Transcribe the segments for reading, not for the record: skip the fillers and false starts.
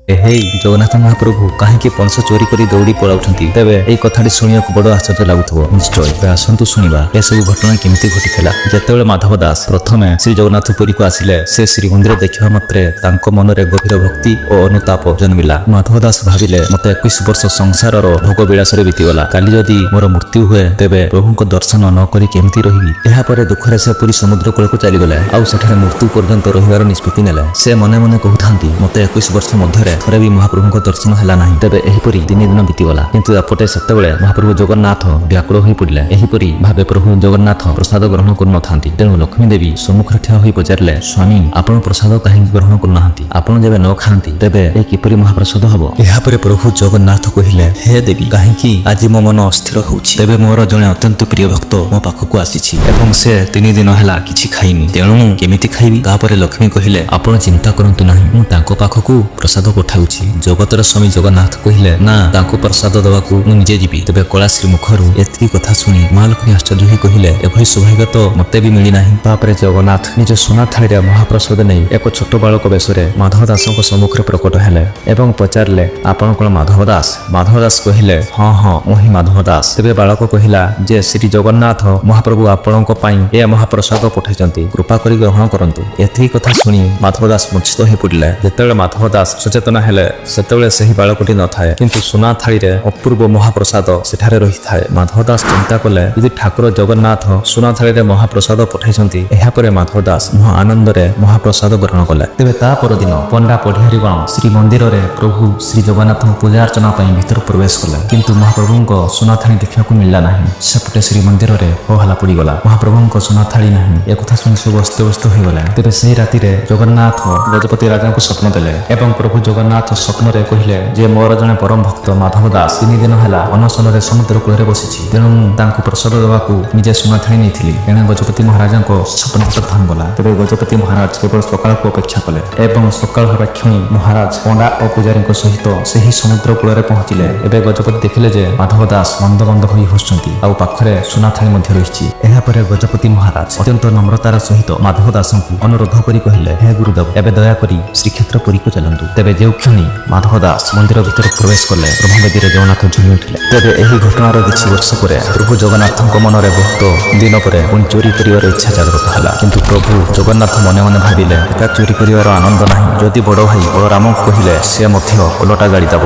हेई जगन्नाथ महाप्रभु कहीं पंच चोरी कर दौड़ी पलाउछंती तेबे एई कथाटी शुणियाकु बड़ आश्चर्य लागुथबो निश्चय तेबे आसंतु शुणिबा ए सब घटना केमिति घटिथिला। जेतेबेले माधव दास प्रथमे श्री जगन्नाथपुरी को आसिले से श्री मंदिर देखिबा मात्रे तांको मनरे गभीर भक्ति और अनुताप जन्मिला। माधव दास भाविले मते 21 वर्ष संसारर भोग विलासरे बीतीगला, काली जदि मोर मृत्यु हुए तेबे प्रभुको दर्शन न करी केमिति रहिबी। एहा परे दुखरे से पुरी समुद्र कूलको चली गले आउ सेठारे मृत्यु पर्यंत रहिबार निष्पत्ति नेले। से मने मने कहउथांती मते 21 वर्ष मध्यरे थरे भी महाप्रभु दर्शन है ना। तेबे एहीपरि 3 दिन बीतीगला, किंतु एपटे सेतेबेले महाप्रभु जगन्नाथ व्याकुल होई पड़िले। एहीपरि भावे प्रभु जगन्नाथ प्रसाद ग्रहण करनथांती। तेणु लक्ष्मी देवी सम्मुखरे ठिया होई पचारिले, स्वामी आपण प्रसाद काहे ग्रहण करनाहांती? आपण जेबे न खांती तेबे ए किपरि महाप्रसाद हबो? एहा परे प्रभु जगन्नाथ कहिले, हे देवी काहेकि आज मो मन अस्थिर होउछि। तेबे मोर जणे अत्यंत प्रिय भक्त मो पाखकु आसीछि एवं से 3 दिन हैला किछि खाइनी, तेणु केमिति खाइबी? तापरे लक्ष्मी कहिले, आपण चिंता करंतु नाही, मु तांको पाखकु प्रसाद पठाउछि। जगतर स्वामी जगन्नाथ कहिले, ना तांको प्रसाद दबाकू मु निजे जीवी। तेबे कलाश्री मुखरू एतकी कथा सुनी महालक्ष्मी आश्चर्य होई कहिले, एभई सौभाग्य तो मते भी मिली नाही। तापरे जगन्नाथ निज सोना थाळीरे महाप्रसाद नै एक छोट बालक बेसरे माधव दासଙ୍କ सम्मुखरे प्रकट हेले एवं पचारले, आपण कोन माधव दास? माधव दास कहिले, हां हां ओही माधव दास। तेबे बालक कहिला जे श्री जगन्नाथ महाप्रभु आपणଙ୍କ ପାଇଁ ए महाप्रसाद पठाइचंती, कृपा करी ग्रहण करंतु। एतकी कथा सुनी माधव दास मूर्छित होई पड़िले। जेतेबेले माधव दास सचेतन हेले सेतेबेले ସେହି ବାଳକଟି ନଥାଏ, କିନ୍ତୁ ସୁନା ଥାଳିରେ ଅପୂର୍ବ ମହାପ୍ରସାଦ ସେଠାରେ ରହିଥାଏ। ମାଧବ ଦାସ ଚିନ୍ତା କଲେ, ଯଦି ଠାକୁର ଜଗନ୍ନାଥ ସୁନା ଥାଳିରେ ମହାପ୍ରସାଦ ପଠାଇଛନ୍ତି, ଏହାପରେ ମାଧବ ଦାସ ମହା ଆନନ୍ଦରେ ମହାପ୍ରସାଦ ଗ୍ରହଣ କଲେ। ତେବେ ତା ପରଦିନ ପଣ୍ଡା ପଢିଆରୀଗଣ ଶ୍ରୀମନ୍ଦିରରେ ପ୍ରଭୁ ଶ୍ରୀ ଜଗନ୍ନାଥଙ୍କ ପୂଜା ଅର୍ଚ୍ଚନା ପାଇଁ ଭିତର ପ୍ରବେଶ କଲେ, କିନ୍ତୁ ମହାପ୍ରଭୁଙ୍କ ସୁନା ଥାଳି ଦେଖିବାକୁ ମିଳିଲା ନାହିଁ। ସେପଟେ ଶ୍ରୀମନ୍ଦିରରେ ହୋହାଲ୍ଲା ପଡ଼ିଗଲା, ମହାପ୍ରଭୁଙ୍କ ସୁନା ଥାଳି ନାହିଁ। ଏକଥା ଶୁଣି ସବୁ ଅସ୍ତବ୍ୟସ୍ତ ହୋଇଗଲେ। ତେବେ ସେହି ରାତିରେ ଜଗନ୍ନାଥ ଗଜପତି ରାଜାଙ୍କୁ ସ୍ୱପ୍ନ ଦେଲେ ଏବଂ ପ୍ରଭୁ ଜଗନ୍ନାଥ ସ୍ୱପ୍ନରେ କହିଲେ ଯେ ମୋର ଜଣେ ପରମ ଭକ୍ତ ମାଧବ ଦାସ 3 ଦିନ ହେଲା ଅନଶନରେ ସମୁଦ୍ର କୂଳରେ ବସିଛି, ତେଣୁ ମୁଁ ତାଙ୍କୁ ପ୍ରସାଦ ଦେବାକୁ ନିଜେ ସୁନା ଥାଳି ନେଇଥିଲି। ଏଣେ ଗଜପତି ମହାରାଜାଙ୍କ ସ୍ୱପ୍ନ ଭାଙ୍ଗିଗଲା। ତେବେ ଗଜପତି ମହାରାଜ କେବଳ ସକାଳକୁ ଅପେକ୍ଷା କଲେ ଏବଂ ସକାଳ ହେବା କ୍ଷଣି ମହାରାଜ ପଣ୍ଡା ଓ ପୂଜାରୀଙ୍କ ସହିତ ସେହି ସମୁଦ୍ର କୂଳରେ ପହଞ୍ଚିଲେ। ଏବେ ଗଜପତି ଦେଖିଲେ ଯେ ମାଧବ ଦାସ ମନ୍ଦ ମନ୍ଦ ହୋଇ ହସୁଛନ୍ତି ଆଉ ପାଖରେ ସୁନା ଥାଳି ମଧ୍ୟ ରହିଛି। ଏହାପରେ ଗଜପତି ମହାରାଜ ଅତ୍ୟନ୍ତ ନମ୍ରତାର ସହିତ ମାଧବ ଦାସଙ୍କୁ ଅନୁରୋଧ କରି କହିଲେ, ହେ ଗୁରୁଦେବ, ଏବେ ଦୟାକରି ଶ୍ରୀକ୍ଷେତ୍ର ପୁରୀକୁ ଚାଲନ୍ତୁ। ତେବେ ଯେଉଁ କ୍ଷଣି ମାଧବ ଦାସ ମନ୍ଦିର ଭିତରେ ପ୍ରବେଶ କଲେ, ବ୍ରହ୍ମବେଦୀରେ ଜଗନ୍ନାଥ ଝୁଲି ଉଠିଲେ। ତେବେ ଏହି ଘଟଣାର କିଛି ବର୍ଷ ପରେ ପ୍ରଭୁ ଜଗନ୍ନାଥଙ୍କ ମନରେ ବହୁତ ଦିନ ପରେ ପୁଣି ଚୋରି କରିବାର ଇଚ୍ଛା ଜାଗ୍ରତ ହେଲା। କିନ୍ତୁ ପ୍ରଭୁ ଜଗନ୍ନାଥ ମନେ ମନେ ଭାବିଲେ, ଏକା ଚୋରି କରିବାର ଆନନ୍ଦ ନାହିଁ। ଯଦି ବଡ଼ ଭାଇ ବଳରାମଙ୍କୁ କହିଲେ, ସେ ମଧ୍ୟ ଓଲଟା ଗାଳି ଦେବ।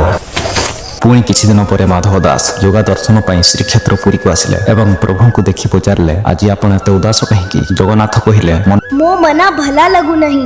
ପୁଣି କିଛି ଦିନ ପରେ ମାଧବ ଦାସ ଯୋଗା ଦର୍ଶନ ପାଇଁ ଶ୍ରୀକ୍ଷେତ୍ର ପୁରୀକୁ ଆସିଲେ ଏବଂ ପ୍ରଭୁଙ୍କୁ ଦେଖି ପଚାରିଲେ, ଆଜି ଆପଣ ଏତେ ଉଦାସ କାହିଁକି? ଜଗନ୍ନାଥ କହିଲେ, ମୋ ମନ ଭଲ ଲାଗୁ ନାହିଁ,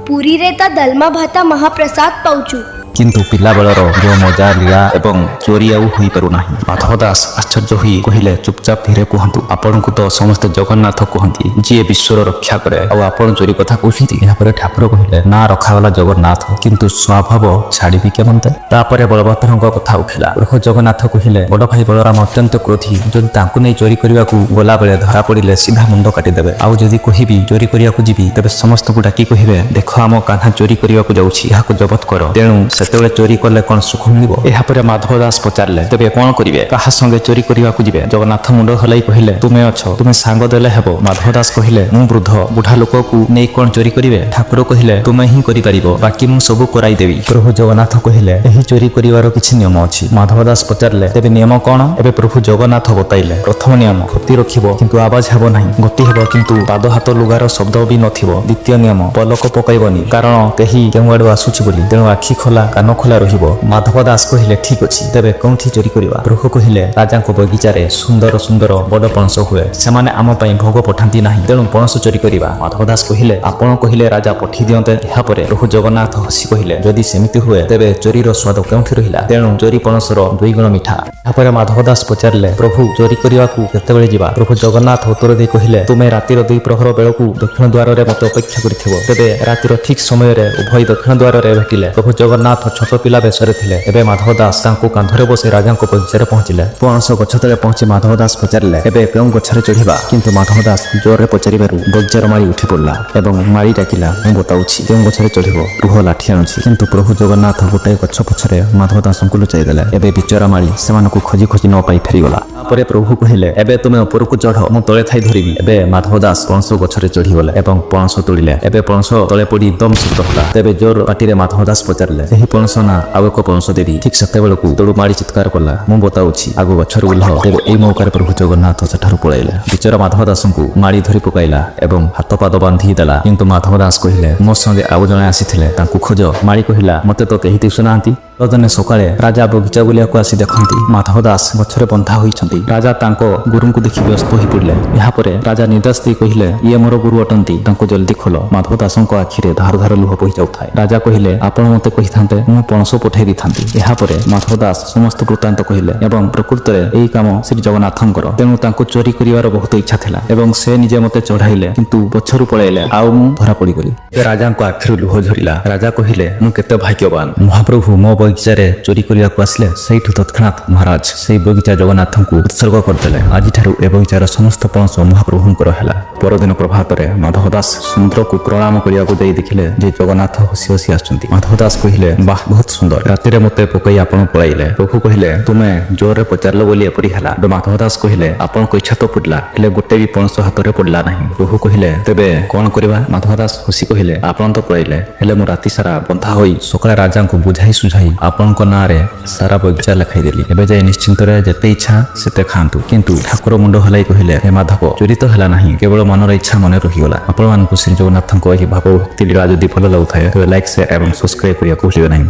ପୁରୀରେ ତ ଡାଲମା ଭାତ ମହାପ୍ରସାଦ ପାଉଛୁ, କିନ୍ତୁ ପିଲାବେଳର ଯେଉଁ ମଜା ଲୀଳା ଏବଂ ଚୋରି ଆଉ ହୋଇପାରୁନାହିଁ। ମାଧବ ଦାସ ଆଶ୍ଚର୍ଯ୍ୟ ହୋଇ କହିଲେ, ଚୁପଚାପ ଧୀରେ କୁହନ୍ତୁ, ଆପଣଙ୍କୁ ତ ସମସ୍ତେ ଜଗନ୍ନାଥ କୁହନ୍ତି, ଯିଏ ବିଶ୍ୱର ରକ୍ଷା କରେ, ଆଉ ଆପଣ ଚୋରି କଥା କହୁଛନ୍ତି? ଏହାପରେ ଠାକୁର କହିଲେ, ନା ରଖାଗଲା ଜଗନ୍ନାଥ, କିନ୍ତୁ ସ୍ୱଭାବ ଛାଡ଼ିବି କେମନ୍ତେ? ତାପରେ ବଳଭଦ୍ରଙ୍କ କଥା ଉଠିଲା। ପ୍ରଭୁ ଜଗନ୍ନାଥ କହିଲେ, ବଡ଼ ଭାଇ ବଳରାମ ଅତ୍ୟନ୍ତ କ୍ରୋଧୀ, ଯଦି ତାଙ୍କୁ ନେଇ ଚୋରି କରିବାକୁ ଗଲାବେଳେ ଧରା ପଡ଼ିଲେ ସିଧା ମୁଣ୍ଡ କାଟିଦେବେ। ଆଉ ଯଦି କହିବି ଚୋରି କରିବାକୁ ଯିବି, ତେବେ ସମସ୍ତଙ୍କୁ ଡାକି କହିବେ, ଦେଖ ଆମ କାହ୍ନା ଚୋରି କରିବାକୁ ଯାଉଛି, ଏହାକୁ ଜବତ କର। ତେଣୁ ସେତେବେଳେ ଚୋରି କଲେ କଣ ସୁଖ ମିଳିବ? ଏହାପରେ ମାଧବ ଦାସ ପଚାରିଲେ, ତେବେ କଣ କରିବେ? କାହା ସଙ୍ଗେ ଚୋରି କରିବାକୁ ଯିବେ? ଜଗନ୍ନାଥ ମୁଣ୍ଡ ହଲାଇ କହିଲେ, ତୁମେ ଅଛ, ତୁମେ ସାଙ୍ଗ ଦେଲେ ହେବ। ମାଧବ ଦାସ କହିଲେ, ମୁଁ ବୃଦ୍ଧ, ବୁଢା ଲୋକକୁ ନେଇ କଣ ଚୋରି କରିବେ? ଠାକୁର କହିଲେ, ତୁମେ ହିଁ କରିପାରିବ, ବାକି ମୁଁ ସବୁ କରାଇଦେବି। ପ୍ରଭୁ ଜଗନ୍ନାଥ କହିଲେ, ଏହି ଚୋରି କରିବାର କିଛି ନିୟମ ଅଛି। ମାଧବ ଦାସ ପଚାରିଲେ, ତେବେ ନିୟମ କଣ? ଏବେ ପ୍ରଭୁ ଜଗନ୍ନାଥ ବତାଇଲେ। ପ୍ରଥମ ନିୟମ, ଗତି ରଖିବ କିନ୍ତୁ ଆବାଜ ହେବ ନାହିଁ, ଗତି ହେବ କିନ୍ତୁ ପାଦ ହାତ ଲୁଗାର ଶବ୍ଦ ବି ନଥିବ। ଦ୍ୱିତୀୟ ନିୟମ, ପଲକ ପକାଇବନି, କାରଣ କେହି କେଉଁ ଆଡୁ ଆସୁଛି ବୋଲି, ତେଣୁ ଆଖି ଖୋଲା କାନ ଖୋଲା ରହିବ। ମାଧବ ଦାସ କହିଲେ, ଠିକ ଅଛି, ତେବେ କେଉଁଠି ଚୋରି କରିବା? ପ୍ରଭୁ କହିଲେ, ରାଜାଙ୍କ ବଗିଚାରେ ସୁନ୍ଦର ସୁନ୍ଦର ବଡ଼ ପଣସ ହୁଏ, ସେମାନେ ଆମ ପାଇଁ ଭୋଗ ପଠାନ୍ତି ନାହିଁ, ତେଣୁ ପଣସ ଚୋରି କରିବା। ମାଧବ ଦାସ କହିଲେ, ଆପଣ କହିଲେ ରାଜା ପଠେଇ ଦିଅନ୍ତେ। ଏହାପରେ ପ୍ରଭୁ ଜଗନ୍ନାଥ ହସି କହିଲେ, ଯଦି ସେମିତି ହୁଏ ତେବେ ଚୋରିର ସ୍ୱାଦ କେଉଁଠି ରହିଲା? ତେଣୁ ଚୋରି ପଣସର 2 ଗୁଣ ମିଠା। ଏହାପରେ ମାଧବ ଦାସ ପଚାରିଲେ, ପ୍ରଭୁ ଚୋରି କରିବାକୁ କେତେବେଳେ ଯିବା? ପ୍ରଭୁ ଜଗନ୍ନାଥ ଉତ୍ତର ଦେଇ କହିଲେ, ତୁମେ ରାତିର 2 ପ୍ରହର ବେଳକୁ ଦକ୍ଷିଣ ଦ୍ୱାରରେ ମୋତେ ଅପେକ୍ଷା କରିଥିବ। ତେବେ ରାତିର ଠିକ ସମୟରେ ଉଭୟ ଦକ୍ଷିଣ ଦ୍ୱାରରେ ଭେଟିଲେ। ପ୍ରଭୁ ଜଗନ୍ନାଥ ଛୋଟ ପିଲା ବେଶରେ ଥିଲେ। ଏବେ ମାଧବ ଦାସ ତାଙ୍କୁ କାନ୍ଧରେ ବସି ରାଜାଙ୍କ ବଗିଚାରେ ପହଞ୍ଚିଲେ। ପଣସ ଗଛ ତଳେ ପହଞ୍ଚି ମାଧବ ଦାସ ପଚାରିଲେ, ଏବେ କେଉଁ ଗଛରେ ଚଢ଼ିବା? କିନ୍ତୁ ମାଧବ ଦାସ ଜୋରରେ ପଚାରିବାରୁ ବଗିଚାର ମାଳି ଉଠି ପଡ଼ିଲା ଏବଂ ମାଳି ଡାକିଲା, ମୁଁ ବତାଉଛି କେଉଁ ଗଛରେ ଚଢ଼ିବ, ରୁହ ଲାଠି ଆଣୁଛି। କିନ୍ତୁ ପ୍ରଭୁ ଜଗନ୍ନାଥ ଗୋଟାଏ ଗଛ ପଛରେ ମାଧବ ଦାସଙ୍କୁ ଲୁଚାଇ ଦେଲେ। ଏବେ ବିଚରା ମାଳି ସେମାନଙ୍କୁ ଖୋଜି ଖୋଜି ନ ପାଇ ଫେରିଗଲା। ତାପରେ ପ୍ରଭୁ କହିଲେ, ଏବେ ତୁମେ ଉପରକୁ ଚଢ଼, ମୁଁ ତଳେ ଥାଇ ଧରିବି। ଏବେ ମାଧବ ଦାସ ପଣସ ଗଛରେ ଚଢ଼ିଗଲେ ଏବଂ ପଣସ ତୋଳିଲେ। ଏବେ ପଣସ ତଳେ ପଡ଼ି ଦମ ଶବ୍ଦ ହେଲା। ତେବେ ଜୋର ପାଟିରେ ମାଧବ ଦାସ ପଚାରିଲେ, ସେହି ପଣସ ନା ଆଉ ଏକ ପଣସ ଦେବି। ଠିକ୍ ସେତେବେଳକୁ ତଳୁ ମାଳି ଚିତ୍କାର କଲା, ମୁଁ ବତାଉଛି ଆଗ ଗଛରୁ ଓହ୍ଲ। ତେବେ ଏଇ ମୌକାରେ ପ୍ରଭୁ ଜଗନ୍ନାଥ ସେଠାରୁ ପଳାଇଲେ। ବିଚରା ମାଧବ ଦାସଙ୍କୁ ମାଳି ଧରି ପକାଇଲା ଏବଂ ହାତ ପାଦ ବାନ୍ଧି ଦେଲା। କିନ୍ତୁ ମାଧବ ଦାସ କହିଲେ, ମୋ ସଙ୍ଗେ ଆଉ ଜଣେ ଆସିଥିଲେ, ତାଙ୍କୁ ଖୋଜ। ମାଳି କହିଲା, ମତେ ତ କେହି ଦିଶୁନାହାନ୍ତି। ଦିନେ ସକାଳେ ରାଜା ବଗିଚା ବୁଲିବାକୁ ଆସି ଦେଖନ୍ତି ମାଧବ ଦାସ ଗଛରେ ବନ୍ଧା ହୋଇଛନ୍ତି। ରାଜା ତାଙ୍କ ଗୁରୁଙ୍କୁ ଦେଖି ବ୍ୟସ୍ତ ହୋଇ ପଡ଼ିଲେ। ଏହାପରେ ରାଜା ନିର୍ଦ୍ଦେଶ ଦେଇ କହିଲେ, ଇଏ ମୋର ଗୁରୁ ଅଟନ୍ତି, ତାଙ୍କୁ ଜଲ୍ଦି ଖୋଲ। ମାଧବ ଦାସଙ୍କ ଆଖିରେ ଧାର ଧାର ଲୁହ ବୋହି ଯାଉଥାଏ। ରାଜା କହିଲେ, ଆପଣ ମୋତେ କହିଥାନ୍ତେ, ମୁଁ ପଣସ ପଠାଇ ଦେଇଥାନ୍ତି। ଏହାପରେ ମାଧବ ଦାସ ସମସ୍ତ ବୃତ୍ତାନ୍ତ କହିଲେ ଏବଂ ପ୍ରକୃତରେ ଏହି କାମ ଶ୍ରୀ ଜଗନ୍ନାଥଙ୍କର। ତେଣୁ ତାଙ୍କୁ ଚୋରି କରିବାର ବହୁତ ଇଚ୍ଛା ଥିଲା ଏବଂ ସେ ନିଜେ ମୋତେ ଚଢ଼ାଇଲେ, କିନ୍ତୁ ପଛରୁ ପଳାଇଲେ ଆଉ ମୁଁ ଧରା ପଡ଼ିଗଲି। ରାଜାଙ୍କ ଆଖିରୁ ଲୁହ ଝରିଲା। ରାଜା କହିଲେ, ମୁଁ କେତେ ଭାଗ୍ୟବାନ। ମହାପ୍ରଭୁ ମୋ ବଗିଚାରେ ଚୋରି କରିବାକୁ ଆସିଲେ। ସେଇଠୁ ତତ୍କ୍ଷଣାତ୍ ମହାରାଜ ସେଇ ବଗିଚା ଜଗନ୍ନାଥଙ୍କୁ ଉତ୍ସର୍ଗ କରିଦେଲେ। ଆଜିଠାରୁ ଏ ବଗିଚାର ସମସ୍ତ ପଣସ ମହାପ୍ରଭୁଙ୍କର ହେଲା। ପରଦିନ ପ୍ରଭାତରେ ମାଧବ ଦାସ ସମୁଦ୍ରକୁ ପ୍ରଣାମ କରିବାକୁ ଯାଇ ଦେଖିଲେ ଯେ ଜଗନ୍ନାଥ ହସି ହସି ଆସୁଛନ୍ତି। ମାଧବ ଦାସ କହିଲେ, ବାଃ, ବହୁତ ସୁନ୍ଦର। ରାତିରେ ମୋତେ ପକାଇ ଆପଣ ପଳାଇଲେ। ପ୍ରଭୁ କହିଲେ, ତୁମେ ଜୋରରେ ପଚାରିଲ ବୋଲି ଏପରି ହେଲା। ମାଧବ ଦାସ କହିଲେ, ଆପଣଙ୍କ ଇଚ୍ଛା ତ ପଡ଼ିଲା, ହେଲେ ଗୋଟେ ବି ପଣସ ହାତରେ ପଡ଼ିଲା ନାହିଁ। ପ୍ରଭୁ କହିଲେ, ତେବେ କଣ କରିବା? ମାଧବ ଦାସ ହସି କହିଲେ, ଆପଣ ତ ପଳାଇଲେ, ହେଲେ ମୁଁ ରାତି ସାରା ବନ୍ଧା ହୋଇ ସକାଳେ ରାଜାଙ୍କୁ ବୁଝାଇ ସୁଝାଇ ଆପଣଙ୍କ ନାଁରେ ସାରା ବଗିଚା ଲେଖାଇଦେଲି। ଏବେ ଯାଇ ନିଶ୍ଚିନ୍ତରେ ଯେତେ ଇଚ୍ଛା ସେତେ ଖାଆନ୍ତୁ। କିନ୍ତୁ ଠାକୁର ମୁଣ୍ଡ ହଲାଇ କହିଲେ, ହେ ମାଧବ, ଚୋରି ତ ହେଲା ନାହିଁ, କେବଳ ମନର ଇଚ୍ଛା ମନେ ରହିଗଲା। ଆପଣମାନଙ୍କୁ ଶ୍ରୀ ଜଗନ୍ନାଥଙ୍କ ଏହି ଭାବ ଭକ୍ତି ଲୀଳା ଯଦି ଭଲ ଲାଗୁଥାଏ ତେବେ ଲାଇକ୍, ସେୟାର ଏବଂ ସବସ୍କ୍ରାଇବ୍ କରିବାକୁ ଭୁଲିବେ ନାହିଁ।